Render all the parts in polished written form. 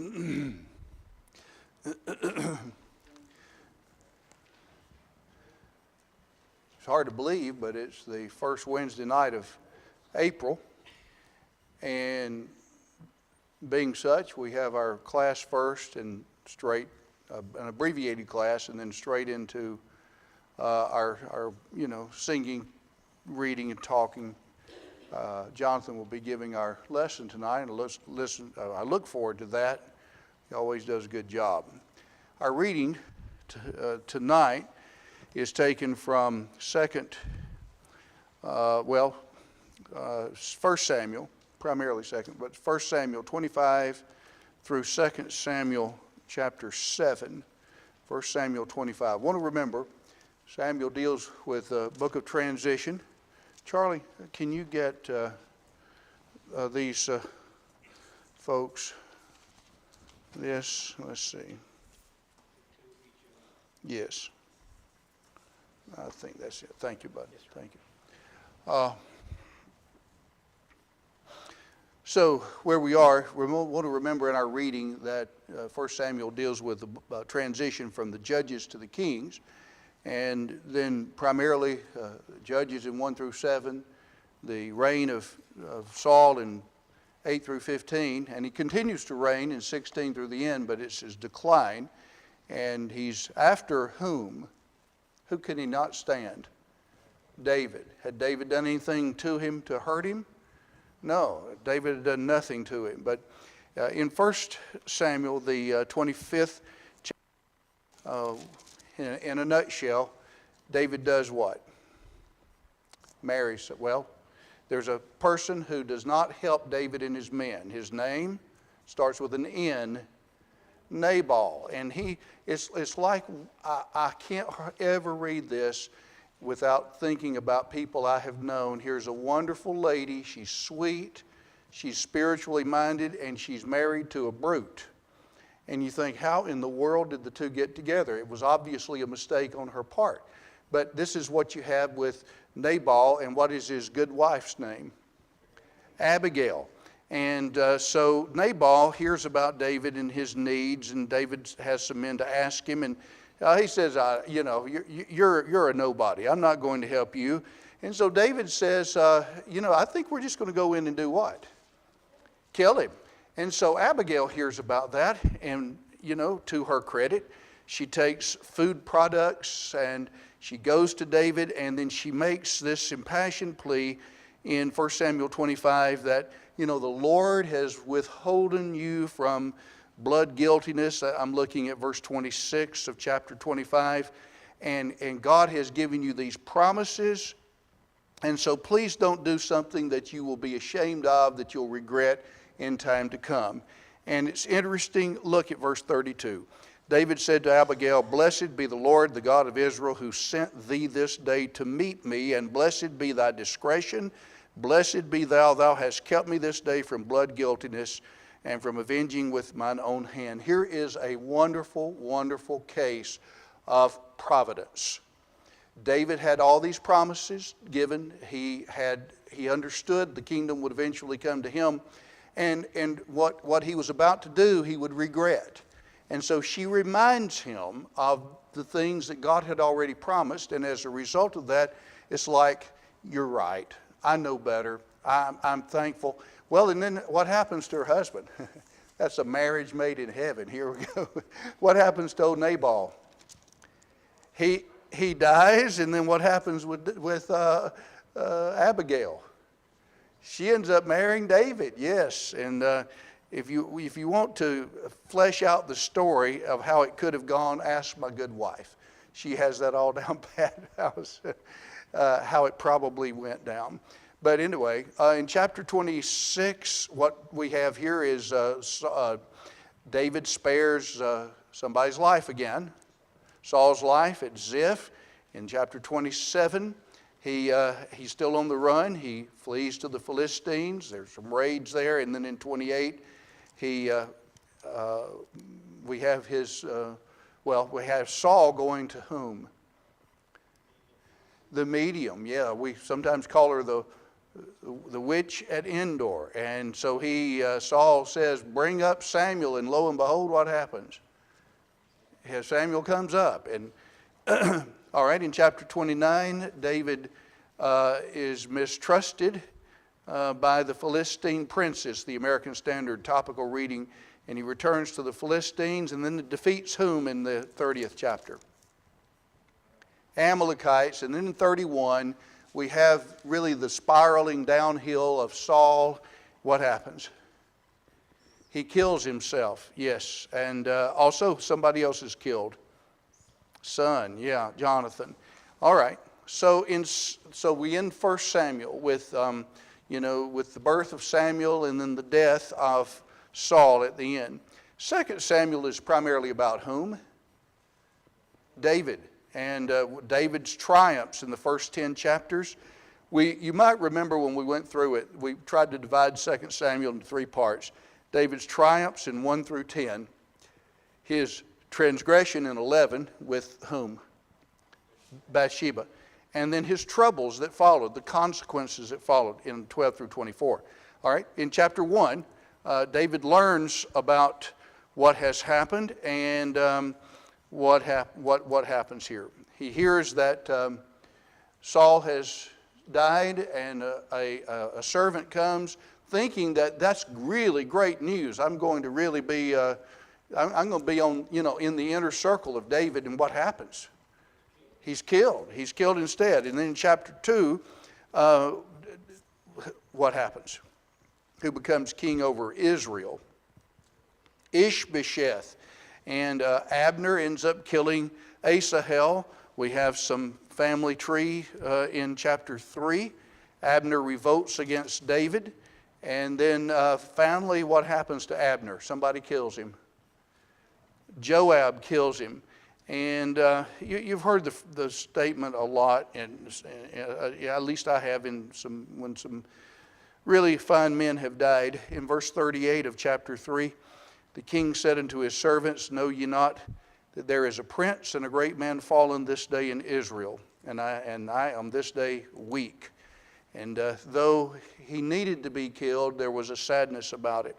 It's hard to believe, but it's the first Wednesday night of April. And being such, we have our class first and straight, an abbreviated class, and then straight into our singing, reading, and talking. Jonathan will be giving our lesson tonight, and I look forward to that. He always does a good job. Our reading tonight is taken from 1 Samuel, primarily 2nd, but 1 Samuel 25 through 2 Samuel chapter 7. 1 Samuel 25. I want to remember, Samuel deals with the book of transition. Charlie, can you get these folks this? Let's see. Yes. I think that's it. Thank you, bud. Yes, thank you. So where we are, we want to remember in our reading that 1 Samuel deals with the transition from the judges to the kings. And then primarily Judges in 1 through 7, the reign of Saul in 8 through 15, and he continues to reign in 16 through the end, but it's his decline. And he's after whom? Who can he not stand? David. Had David done anything to him to hurt him? No, David had done nothing to him. But in 1 Samuel, the 25th chapter, in a nutshell, David does what? Marries. Well, there's a person who does not help David and his men. His name starts with an N, Nabal. And it's like I can't ever read this without thinking about people I have known. Here's a wonderful lady. She's sweet. She's spiritually minded, and she's married to a brute. And you think, how in the world did the two get together? It was obviously a mistake on her part. But this is what you have with Nabal, and what is his good wife's name? Abigail. And so Nabal hears about David and his needs, and David has some men to ask him, and he says, you're a nobody. I'm not going to help you. And so David says, I think we're just going to go in and do what? Kill him. And so Abigail hears about that, and, to her credit, she takes food products and she goes to David, and then she makes this impassioned plea in 1 Samuel 25 that, the Lord has withholden you from blood guiltiness. I'm looking at verse 26 of chapter 25, and God has given you these promises, and so please don't do something that you will be ashamed of, that you'll regret in time to come. And it's interesting, look at verse 32. David said to Abigail, "Blessed be the Lord, the God of Israel, who sent thee this day to meet me, and blessed be thy discretion. Blessed be thou hast kept me this day from blood guiltiness, and from avenging with mine own hand." Here is a wonderful, wonderful case of providence. David had all these promises given. He understood the kingdom would eventually come to him. And what he was about to do, he would regret. And so she reminds him of the things that God had already promised. And as a result of that, it's like, you're right. I know better. I'm thankful. Well, and then what happens to her husband? That's a marriage made in heaven. Here we go. What happens to old Nabal? He dies, and then what happens with Abigail? She ends up marrying David, yes. And if you want to flesh out the story of how it could have gone, ask my good wife. She has that all down pat, how it probably went down. But anyway, in chapter 26, what we have here is David spares somebody's life again. Saul's life at Ziph. In chapter 27, he's still on the run. He flees to the Philistines. There's some raids there. And then in 28, we have we have Saul going to whom? The medium. Yeah, we sometimes call her the the witch at Endor. And so Saul says, bring up Samuel, and lo and behold, what happens? Samuel comes up. And all right, in chapter 29, David is mistrusted by the Philistine princes, the American Standard topical reading, and he returns to the Philistines, and then defeats whom in the 30th chapter? Amalekites. And then in 31, we have really the spiraling downhill of Saul. What happens? He kills himself, yes. And also somebody else is killed. Son, yeah, Jonathan. All right. So we end 1 Samuel with, with the birth of Samuel and then the death of Saul at the end. 2 Samuel is primarily about whom? David. And David's triumphs in the first 10 chapters. You might remember when we went through it, we tried to divide 2 Samuel into 3 parts. David's triumphs in 1 through 10. His transgression in 11 with whom? Bathsheba. And then his troubles that followed, the consequences that followed in 12 through 24. All right, in chapter 1, David learns about what has happened and what happens here. He hears that Saul has died, and a servant comes thinking that that's really great news. I'm going to really be, I'm going to be on, in the inner circle of David, and what happens? He's killed. He's killed instead. And then in chapter 2, what happens? Who becomes king over Israel? Ishbosheth. And Abner ends up killing Asahel. We have some family tree in chapter 3. Abner revolts against David. And then finally, what happens to Abner? Somebody kills him. Joab kills him. And you've heard the statement a lot, and at least I have when some really fine men have died. In verse 38 of chapter 3, the king said unto his servants, know ye not that there is a prince and a great man fallen this day in Israel, and I am this day weak. And though he needed to be killed, there was a sadness about it.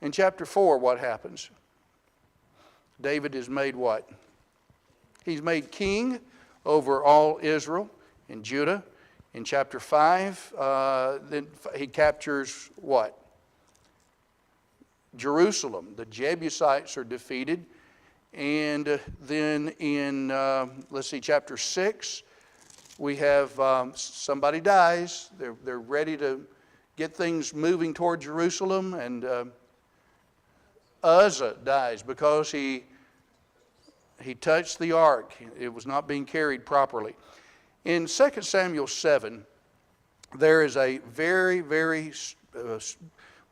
In chapter 4, what happens? David is made what? He's made king over all Israel and Judah. In chapter 5, then he captures what? Jerusalem. The Jebusites are defeated. And then in, chapter 6, we have somebody dies. They're ready to get things moving toward Jerusalem. And Uzzah dies because he touched the ark. It was not being carried properly. In 2 Samuel 7, there is a very, very,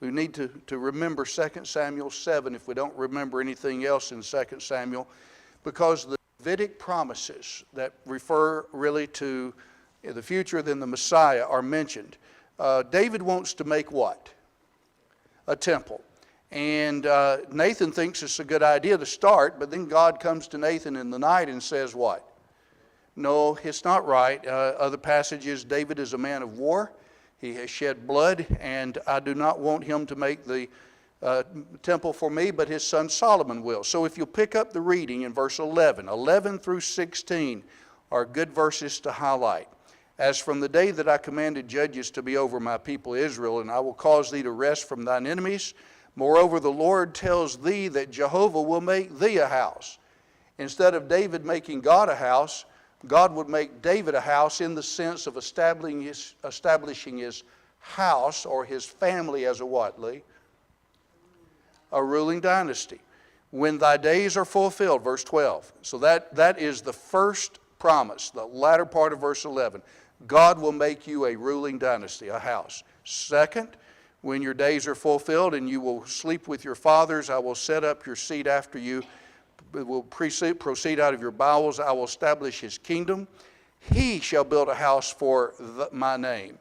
we need to remember 2 Samuel 7 if we don't remember anything else in 2 Samuel, because the Davidic promises that refer really to the future, then the Messiah, are mentioned. David wants to make what? A temple. And Nathan thinks it's a good idea to start, but then God comes to Nathan in the night and says what? No, it's not right. Other passages, David is a man of war. He has shed blood, and I do not want him to make the temple for me, but his son Solomon will. So if you pick up the reading in verse 11 through 16 are good verses to highlight. As from the day that I commanded judges to be over my people Israel, and I will cause thee to rest from thine enemies. Moreover, the Lord tells thee that Jehovah will make thee a house. Instead of David making God a house, God would make David a house in the sense of establishing his house or his family as a what, Lee? A ruling dynasty. When thy days are fulfilled, verse 12. So that is the first promise, the latter part of verse 11. God will make you a ruling dynasty, a house. Second, when your days are fulfilled and you will sleep with your fathers, I will set up your seed after you. It will proceed out of your bowels. I will establish his kingdom. He shall build a house for my name.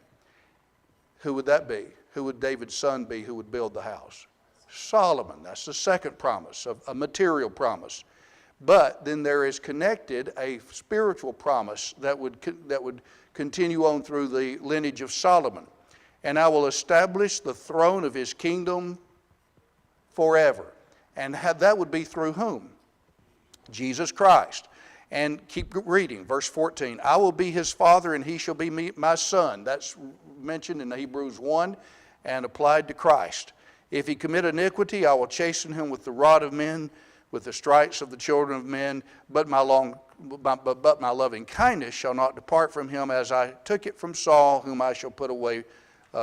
Who would that be? Who would David's son be who would build the house? Solomon. That's the second promise, a material promise. But then there is connected a spiritual promise that would continue on through the lineage of Solomon. and I will establish the throne of his kingdom forever. And that would be through whom? Jesus Christ. And keep reading, verse 14. I will be his father, and he shall be my son. That's mentioned in Hebrews 1 and applied to Christ. If he commit iniquity, I will chasten him with the rod of men, with the stripes of the children of men. But my loving kindness shall not depart from him, as I took it from Saul, whom I shall put away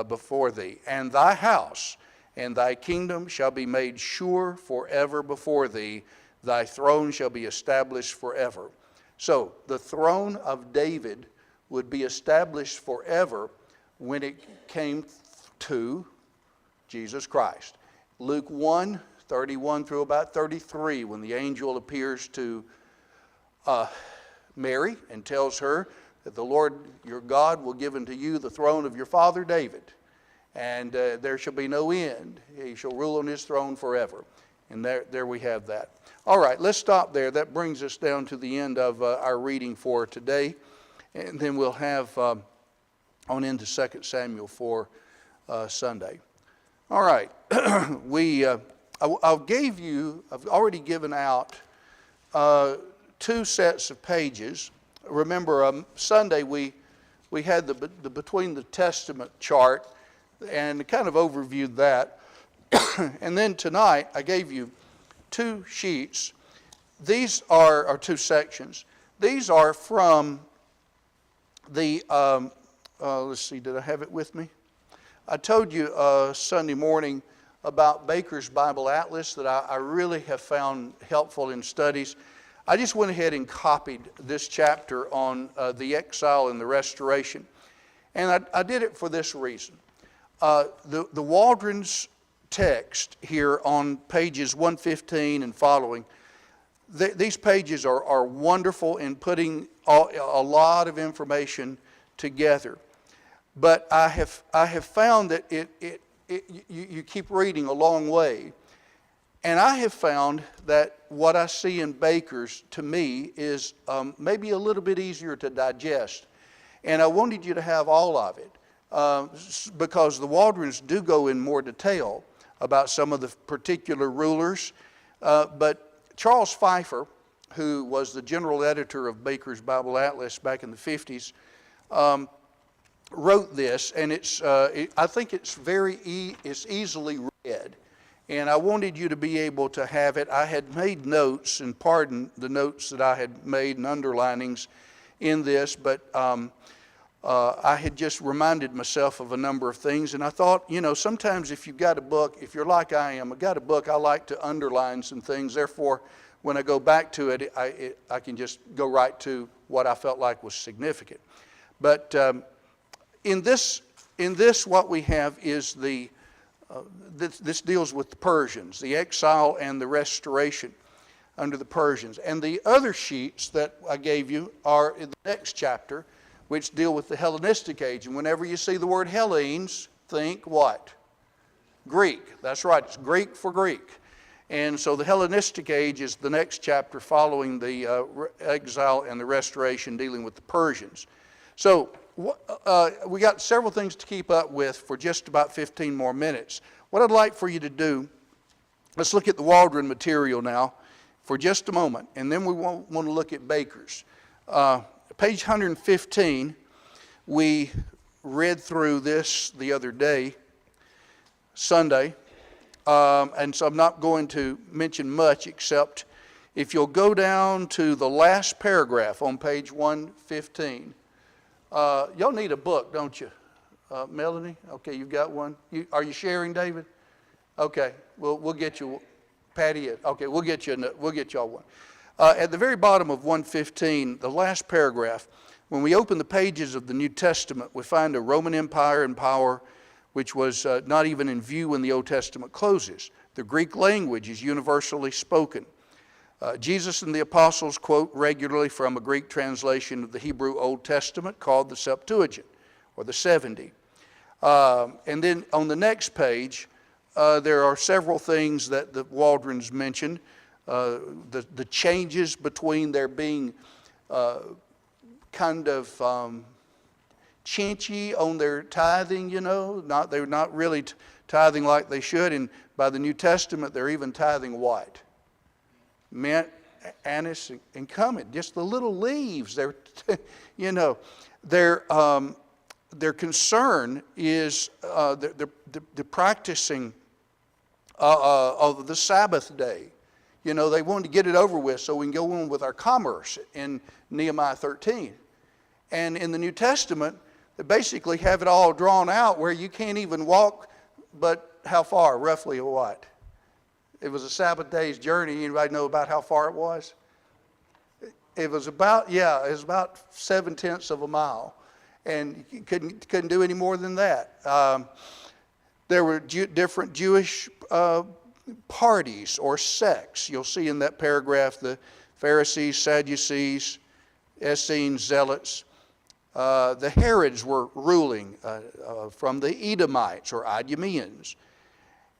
before thee. And thy house and thy kingdom shall be made sure forever before thee. Thy throne shall be established forever. So the throne of David would be established forever when it came to Jesus Christ. Luke 1:31 through about 33, when the angel appears to Mary and tells her that the Lord your God will give unto you the throne of your father David, and there shall be no end. He shall rule on his throne forever. And there we have that. All right, let's stop there. That brings us down to the end of our reading for today. And then we'll have on into 2 Samuel for Sunday. All right, I've already given out 2 sets of pages. Remember, Sunday we had the Between the Testament chart and kind of overviewed that. And then tonight I gave you 2 sheets. These are 2 sections. These are from the, let's see, did I have it with me? I told you Sunday morning about Baker's Bible Atlas that I really have found helpful in studies. I just went ahead and copied this chapter on the exile and the restoration. And I did it for this reason. The Waldron's text here on pages 115 and following, these pages are wonderful in putting a lot of information together. But I have found that you keep reading a long way. And I have found that what I see in Baker's, to me, is maybe a little bit easier to digest. And I wanted you to have all of it because the Waldrons do go in more detail about some of the particular rulers. But Charles Pfeiffer, who was the general editor of Baker's Bible Atlas back in the 50s, wrote this, and I think it's it's easily read. And I wanted you to be able to have it. I had made notes, and pardon the notes that I had made and underlinings in this, but I had just reminded myself of a number of things. And I thought, sometimes if you've got a book, if you're like I am, I've got a book, I like to underline some things. Therefore, when I go back to it, I can just go right to what I felt like was significant. But in this, what we have is this deals with the Persians, the exile and the restoration under the Persians. And the other sheets that I gave you are in the next chapter, which deal with the Hellenistic age. And whenever you see the word Hellenes, think what? Greek. That's right, it's Greek for Greek. And so the Hellenistic age is the next chapter following the exile and the restoration, dealing with the Persians. So we got several things to keep up with for just about 15 more minutes. What I'd like for you to do, let's look at the Waldron material now for just a moment, and then we want to look at Baker's. Page 115, we read through this the other day, Sunday, and so I'm not going to mention much except if you'll go down to the last paragraph on page 115. Y'all need a book, don't you? Melanie? Okay, you've got one. Are you sharing, David? Okay, we'll get you. Patty, okay, we'll get y'all one. At the very bottom of 115, the last paragraph, when we open the pages of the New Testament, we find a Roman Empire in power, which was not even in view when the Old Testament closes. The Greek language is universally spoken. Jesus and the apostles quote regularly from a Greek translation of the Hebrew Old Testament called the Septuagint, or the 70. And then on the next page, there are several things that the Waldrons mentioned. The changes between there being chinchy on their tithing, they're not really tithing like they should. And by the New Testament, they're even tithing what? Mint, anise, and cumin. Just the little leaves. They're, their concern is the practicing of the Sabbath day. They wanted to get it over with so we can go on with our commerce in Nehemiah 13. And in the New Testament, they basically have it all drawn out where you can't even walk, but how far? Roughly what? It was a Sabbath day's journey. Anybody know about how far it was? It was about 7/10 of a mile. And you couldn't do any more than that. There were different Jewish parties or sects. You'll see in that paragraph the Pharisees, Sadducees, Essenes, Zealots. The Herods were ruling from the Edomites or Idumeans.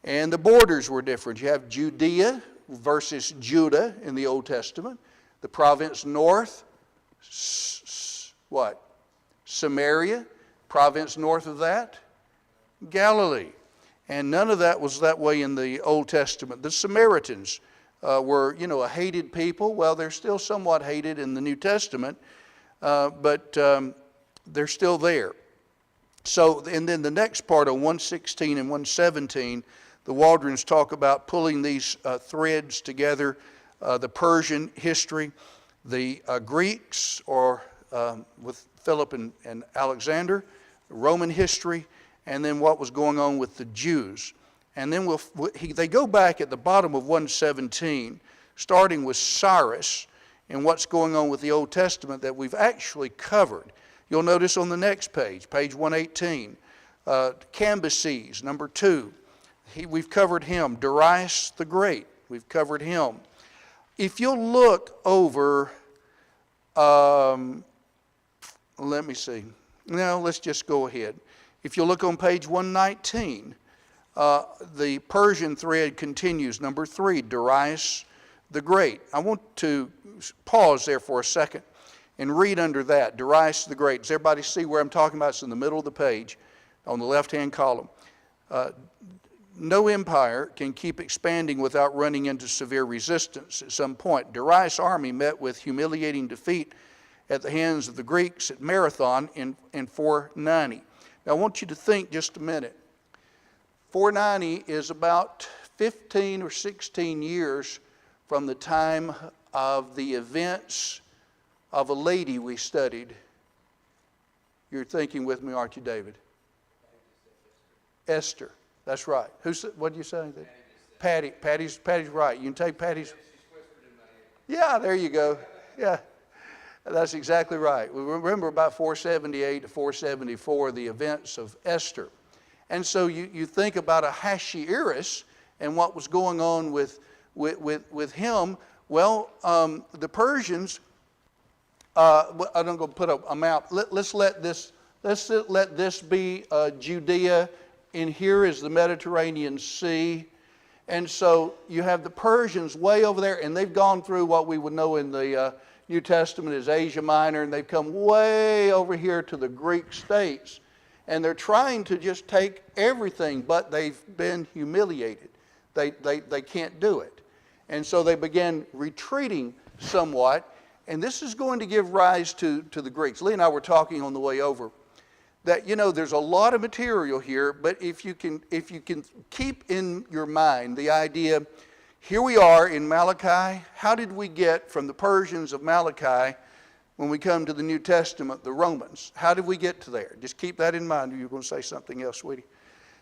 And the borders were different. You have Judea versus Judah in the Old Testament. The province north, what? Samaria. Province north of that, Galilee. And none of that was that way in the Old Testament. The Samaritans were, a hated people. Well, they're still somewhat hated in the New Testament, but they're still there. So, and then the next part on 116 and 117, the Waldrons talk about pulling these threads together, the Persian history, the Greeks, or with Philip and Alexander, Roman history, and then what was going on with the Jews. And then they go back at the bottom of 117, starting with Cyrus and what's going on with the Old Testament that we've actually covered. You'll notice on the next page, page 118, Cambyses, number 2. We've covered him. Darius the Great, we've covered him. If you'll look over, let me see. No, let's just go ahead. If you look on page 119, the Persian thread continues. Number 3, Darius the Great. I want to pause there for a second and read under that, Darius the Great. Does everybody see where I'm talking about? It's in the middle of the page on the left-hand column. No empire can keep expanding without running into severe resistance at some point. Darius' army met with humiliating defeat at the hands of the Greeks at Marathon in 490. Now I want you to think just a minute. 490 is about 15 or 16 years from the time of the events of a lady we studied. You're thinking with me, aren't you, David? Esther. That's right. What did you say? Patty. Patty's right. You can take Patty's. Yeah, there you go. Yeah. That's exactly right. We remember about 478 to 474, the events of Esther. And so you think about Ahasuerus and what was going on with him. Well, the Persians, I'm going to put a map. Let's let this be Judea. In here is the Mediterranean Sea. And so you have the Persians way over there, and they've gone through what we would know in the New Testament as Asia Minor, and they've come way over here to the Greek states. And they're trying to just take everything, but they've been humiliated. They can't do it. And so they began retreating somewhat, and this is going to give rise to the Greeks. Lee and I were talking on the way over that, there's a lot of material here, but if you can keep in your mind the idea, here we are in Malachi. How did we get from the Persians of Malachi when we come to the New Testament, the Romans? How did we get to there? Just keep that in mind. You're going to say something else, sweetie.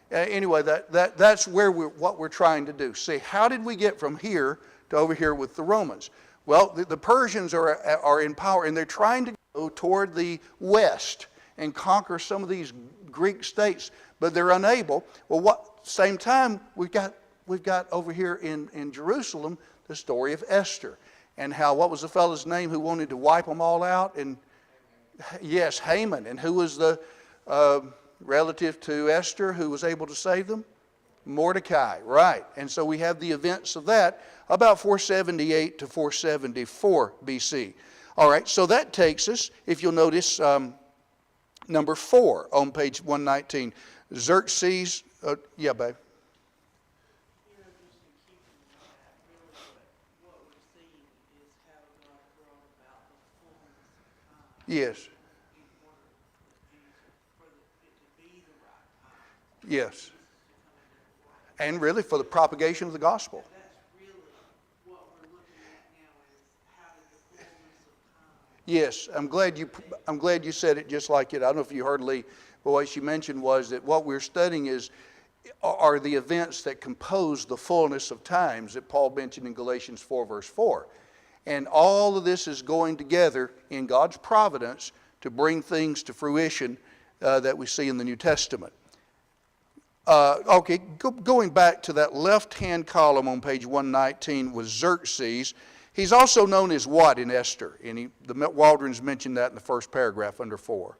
Anyway, that's where what we're trying to do. See, how did we get from here to over here with the Romans? Well, the Persians are in power, and they're trying to go toward the west and conquer some of these Greek states, but they're unable. Well, same time we've got over here in Jerusalem the story of Esther, and how, what was the fellow's name who wanted to wipe them all out? And yes, Haman. And who was the relative to Esther who was able to save them? Mordecai, right. And so we have the events of that about 478 to 474 BC. All right, so that takes us, if you'll notice, Number 4 on page 119. Xerxes, yeah, babe. Just in keeping with that, really what we're seeing is how God brought about the fullness of time Yes, in order for it to be the right time, yes. Jesus to come into the world. And really for the propagation of the gospel. That's really what we're looking at now is how did the fullness of time. Yes, I'm glad you said it just like it. I don't know if you heard Lee, but what she mentioned was that what we're studying are the events that compose the fullness of times that Paul mentioned in Galatians 4 verse 4. And all of this is going together in God's providence to bring things to fruition that we see in the New Testament. Going back to that left-hand column on page 119 with Xerxes. He's also known as what in Esther? And the Waldrons mentioned that in the first paragraph under 4.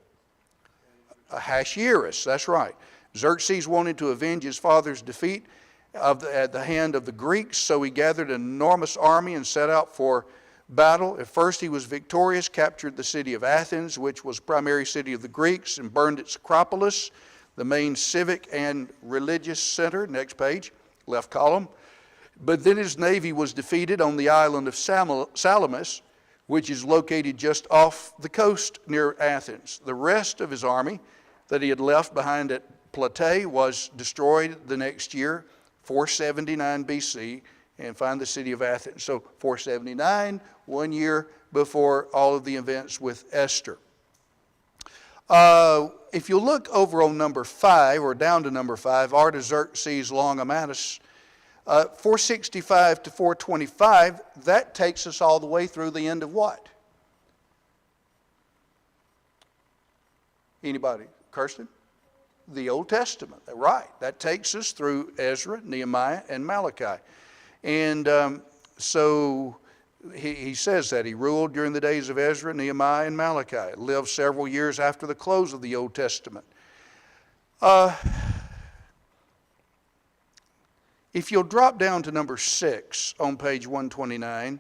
Ahasuerus, that's right. Xerxes wanted to avenge his father's defeat at the hand of the Greeks, so he gathered an enormous army and set out for battle. At first he was victorious, captured the city of Athens, which was primary city of the Greeks, and burned its Acropolis, the main civic and religious center. Next page, left column. But then his navy was defeated on the island of Salamis, which is located just off the coast near Athens. The rest of his army that he had left behind at Platae was destroyed the next year, 479 BC, and find the city of Athens. So 479, 1 year before all of the events with Esther. If you look over on number 5, or down to number 5, Artaxerxes Longimanus, 465 to 425, that takes us all the way through the end of what? Anybody? Kirsten? The Old Testament, right. That takes us through Ezra, Nehemiah, and Malachi. And so he says that. He ruled during the days of Ezra, Nehemiah, and Malachi. Lived several years after the close of the Old Testament. If you'll drop down to number 6 on page 129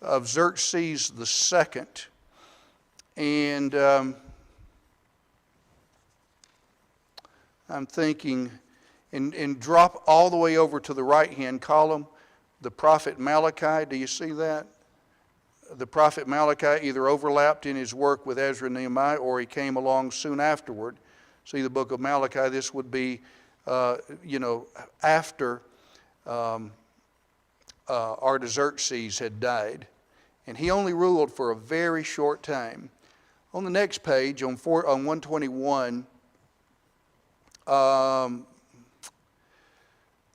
of Xerxes II, and I'm thinking, and drop all the way over to the right-hand column, the prophet Malachi. Do you see that? The prophet Malachi either overlapped in his work with Ezra and Nehemiah, or he came along soon afterward. See the book of Malachi. This would be, after Artaxerxes had died. And he only ruled for a very short time. On the next page, on 121,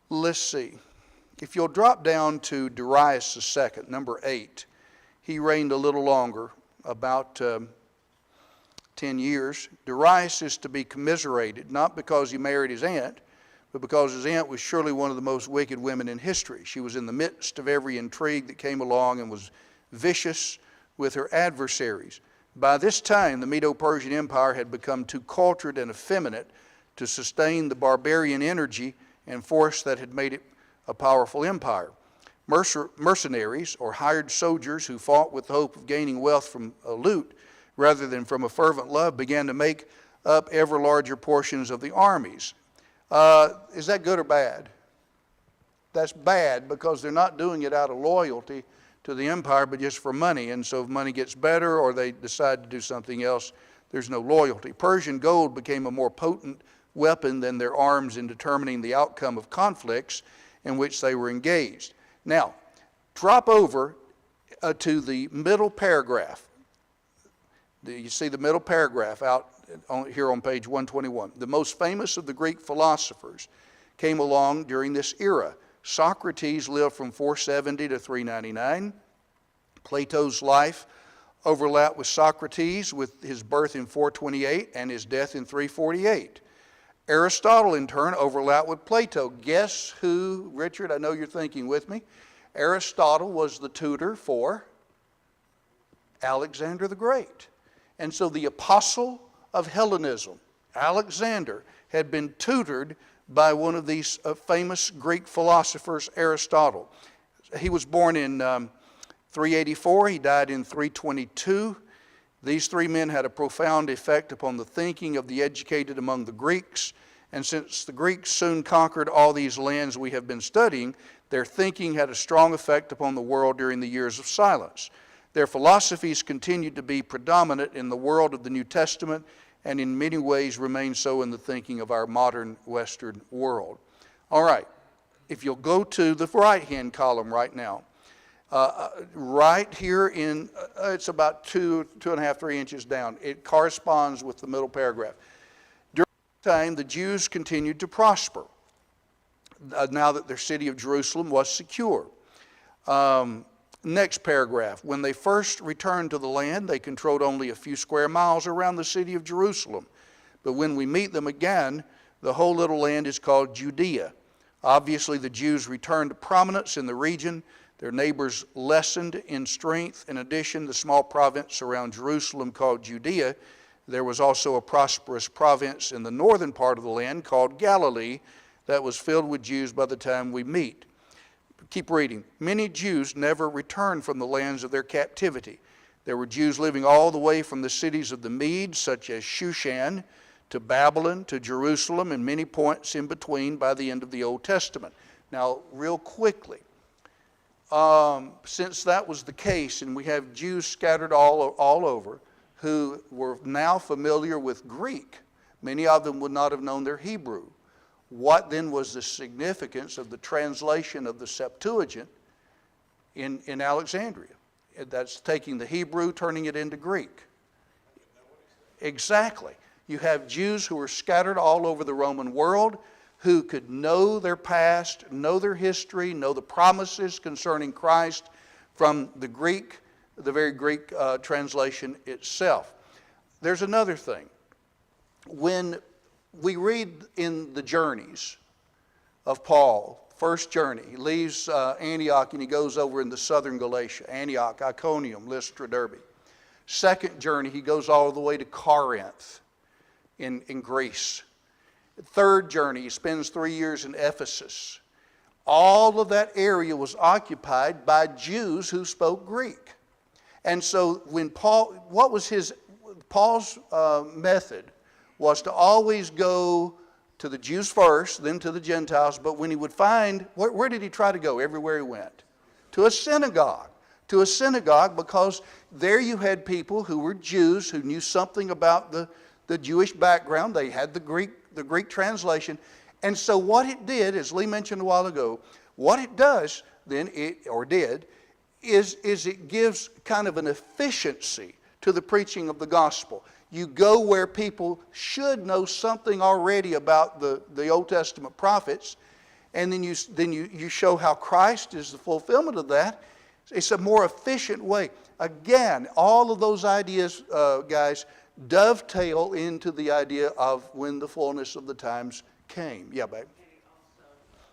let's see. If you'll drop down to Darius II, number 8, he reigned a little longer, about 10 years. Darius is to be commiserated, not because he married his aunt, but because his aunt was surely one of the most wicked women in history. She was in the midst of every intrigue that came along and was vicious with her adversaries. By this time, the Medo-Persian Empire had become too cultured and effeminate to sustain the barbarian energy and force that had made it a powerful empire. Mercenaries, or hired soldiers who fought with the hope of gaining wealth from a loot rather than from a fervent love, began to make up ever larger portions of the armies. Is that good or bad? That's bad, because they're not doing it out of loyalty to the empire, but just for money. And so if money gets better or they decide to do something else, there's no loyalty. Persian gold became a more potent weapon than their arms in determining the outcome of conflicts in which they were engaged. Now, drop over to the middle paragraph. You see the middle paragraph out here on page 121. The most famous of the Greek philosophers came along during this era. Socrates lived from 470 to 399. Plato's life overlapped with Socrates, with his birth in 428 and his death in 348. Aristotle, in turn, overlapped with Plato. Guess who, Richard? I know you're thinking with me. Aristotle was the tutor for Alexander the Great. And so the apostle of Hellenism, Alexander, had been tutored by one of these famous Greek philosophers, Aristotle. He was born in 384. He died in 322. These three men had a profound effect upon the thinking of the educated among the Greeks, and since the Greeks soon conquered all these lands we have been studying, their thinking had a strong effect upon the world during the years of silence. Their philosophies continued to be predominant in the world of the New Testament and in many ways remain so in the thinking of our modern Western world. All right, if you'll go to the right-hand column right now, right here in, it's about 2.5, 3 inches down. It corresponds with the middle paragraph. During that time, the Jews continued to prosper, now that their city of Jerusalem was secure. Next paragraph. When they first returned to the land, they controlled only a few square miles around the city of Jerusalem. But when we meet them again, the whole little land is called Judea. Obviously, the Jews returned to prominence in the region. Their neighbors lessened in strength. In addition, the small province around Jerusalem called Judea, there was also a prosperous province in the northern part of the land called Galilee that was filled with Jews by the time we meet. Keep reading. Many Jews never returned from the lands of their captivity. There were Jews living all the way from the cities of the Medes, such as Shushan, to Babylon, to Jerusalem, and many points in between by the end of the Old Testament. Now, real quickly, since that was the case, and we have Jews scattered all over who were now familiar with Greek, many of them would not have known their Hebrew. What then was the significance of the translation of the Septuagint in Alexandria? That's taking the Hebrew, turning it into Greek. Exactly. You have Jews who were scattered all over the Roman world who could know their past, know their history, know the promises concerning Christ from the Greek, the very Greek translation itself. There's another thing. When we read in the journeys of Paul, first journey, he leaves Antioch and he goes over into southern Galatia, Antioch, Iconium, Lystra, Derbe. Second journey, he goes all the way to Corinth in Greece. Third journey, he spends 3 years in Ephesus. All of that area was occupied by Jews who spoke Greek. And so when Paul's method was to always go to the Jews first, then to the Gentiles, but when he would find, where did he try to go everywhere he went? To a synagogue. To a synagogue, because there you had people who were Jews who knew something about the Jewish background. They had the Greek translation. And so what it did, as Lee mentioned a while ago, what it does then, is it gives kind of an efficiency to the preaching of the gospel. You go where people should know something already about the Old Testament prophets, and then you show how Christ is the fulfillment of that. It's a more efficient way. Again, all of those ideas, guys, dovetail into the idea of when the fullness of the times came. Yeah, babe. And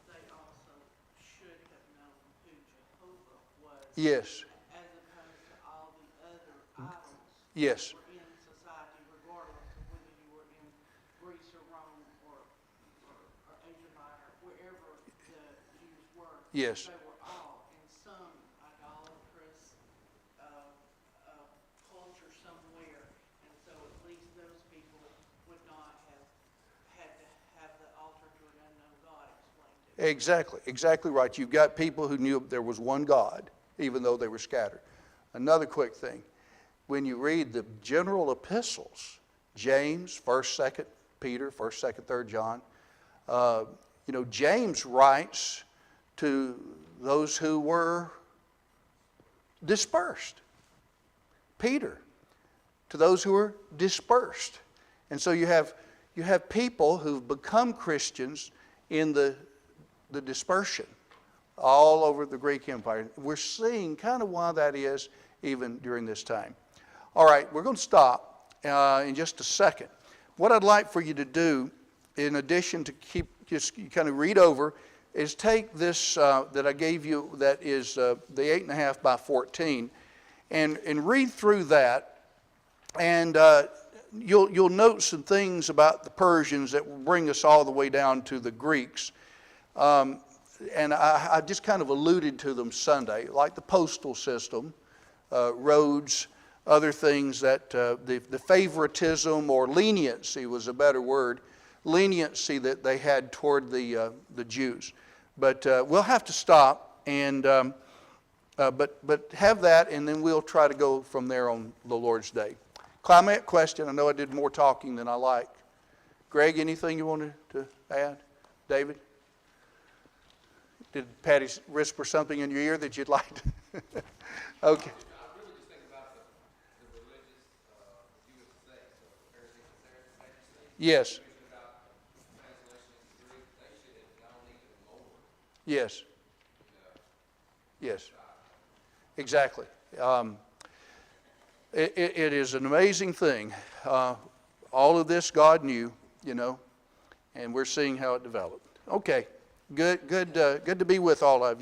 they also should have known who Jehovah was. Yes. As opposed to all the other idols. Yes. That were in society, regardless of whether you were in Greece or Rome or Asia Minor, wherever the Jews were. Yes. They were all in some idolatrous culture somewhere, and so at least those people would not have had to have the altar to an unknown God explained to them. Exactly right. You've got people who knew there was one God, even though they were scattered. Another quick thing. When you read the general epistles, James, 1st, 2nd Peter, 1st, 2nd, 3rd John, James writes to those who were dispersed. Peter, to those who were dispersed. And so you have people who've become Christians in the dispersion all over the Greek Empire. We're seeing kind of why that is even during this time. All right, we're going to stop in just a second. What I'd like for you to do, in addition to just kind of read over, is take this that I gave you, that is the 8.5 by 14, and read through that, and you'll note some things about the Persians that will bring us all the way down to the Greeks. And I just kind of alluded to them Sunday, like the postal system, roads, other things that the favoritism or leniency was a better word, leniency that they had toward the Jews. But we'll have to stop and but have that, and then we'll try to go from there on the Lord's Day. Climate question. I know I did more talking than I like. Greg, anything you wanted to add? David? Did Patty whisper something in your ear that you'd like to? Okay. I really just think about the religious Jewish sects, so the Pharisees and Sadducees. Yes. About translation into Greek, they should have gone even more. Yes. Yes. Exactly. It is an amazing thing. All of this God knew, and we're seeing how it developed. Okay. Good to be with all of you.